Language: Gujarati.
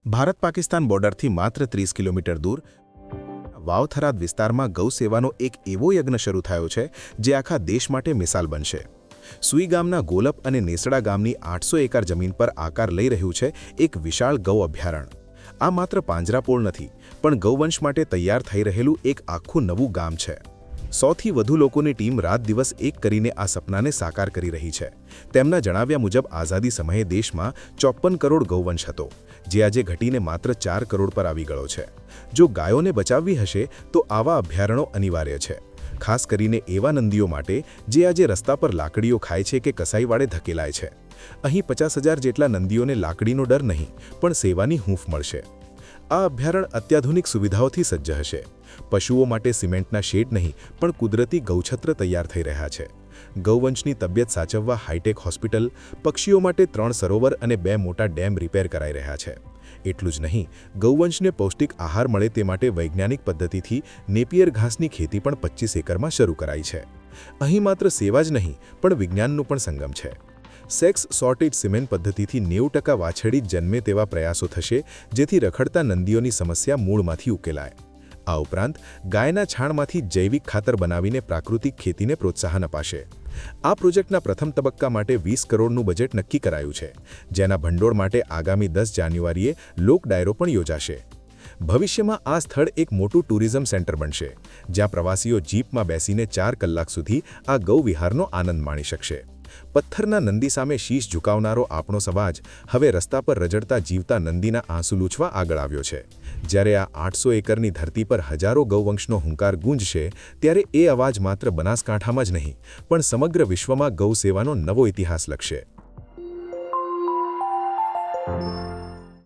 ભારત પાકિસ્તાન બોર્ડરથી માત્ર 30 કિલોમીટર દૂર વાવથરાદ વિસ્તારમાં ગૌસેવાનો એક એવો યજ્ઞ શરૂ થયો છે જે આખા દેશ માટે મિસાલ બનશે. સુઈ ગામના ગોલપ અને નેસડા ગામની 800 એકર જમીન પર આકાર લઈ રહ્યું છે એક વિશાળ ગૌ અભયારણ્ય. આ માત્ર પાંજરાપોળ નથી, પણ ગૌવંશ માટે તૈયાર થઈ રહેલું એક આખું નવું ગામ છે. 100થી વધુ લોકોની ટીમ રાત દિવસ એક કરીને આ સપનાને સાકાર કરી રહી છે. તેમના જણાવ્યા મુજબ આઝાદી સમયે દેશમાં 54 કરોડ ગૌવંશ હતો, જે આજે ઘટીને માત્ર 4 કરોડ પર આવી ગયો છે. જો ગાયોને બચાવવી હશે તો આવા અભયારણ્યો અનિવાર્ય છે, ખાસ કરીને એવા નંદીઓ માટે જે આજે રસ્તા પર લાકડીઓ ખાય છે કે કસાઈવાડે ધકેલાય છે. અહીં 50,000 જેટલા નંદીઓને લાકડીનો ડર નહીં, પણ સેવાની હૂંફ મળશે. આ અભયારણ્ય અત્યાધુનિક સુવિધાઓથી સજ્જ હશે. પશુઓ માટે સિમેન્ટના શેડ નહીં, પણ કુદરતી ગૌછત્ર તૈયાર થઈ રહ્યા છે. ગૌવંશની તબિયત સાચવવા હાઈટેક હોસ્પિટલ, પક્ષીઓ માટે 3 સરોવર અને 2 મોટા ડેમ રિપેર કરાઈ રહ્યા છે. એટલું જ નહીં, ગૌવંશને પૌષ્ટિક આહાર મળે તે માટે વૈજ્ઞાનિક પદ્ધતિથી નેપિયર ઘાસની ખેતી પણ 25 એકરમાં શરૂ કરાઈ છે. અહીં માત્ર સેવા જ નહીં, પણ વિજ્ઞાનનું પણ સંગમ છે. સેક્સ સોર્ટેજ સિમેન્ટ પદ્ધતિથી 90% વાછડી જન્મે તેવા પ્રયાસો થશે, જેથી રખડતા નંદીઓની સમસ્યા મૂળમાંથી ઉકેલાય. આ ઉપરાંત ગાયના છાણમાંથી જૈવિક ખાતર બનાવીને પ્રાકૃતિક ખેતીને પ્રોત્સાહન અપાશે. આ પ્રોજેક્ટના પ્રથમ તબક્કા માટે 20 કરોડનું બજેટ નક્કી કરાયું છે, જેના ભંડોળ માટે આગામી 10 જાન્યુઆરીએ લોક ડાયરો પણ યોજાશે. ભવિષ્યમાં આ સ્થળ એક મોટું ટુરિઝમ સેન્ટર બનશે, જ્યાં પ્રવાસીઓ જીપમાં બેસીને 4 કલાક સુધી આ ગૌવિહારનો આનંદ માણી શકશે. પથ્થરના નંદી સામે શીશ ઝુકાવનારો આપણો સમાજ હવે રસ્તા પર રજડતા જીવતા નંદીના આંસુ લૂછવા આગળ આવ્યો છે. જ્યારે આ 800 એકરની ધરતી પર હજારો ગૌવંશનો હુંકાર ગુંજશે, ત્યારે એ અવાજ માત્ર બનાસકાંઠામાં જ નહીં, પણ સમગ્ર વિશ્વમાં ગૌ સેવાનો નવો ઇતિહાસ લખશે.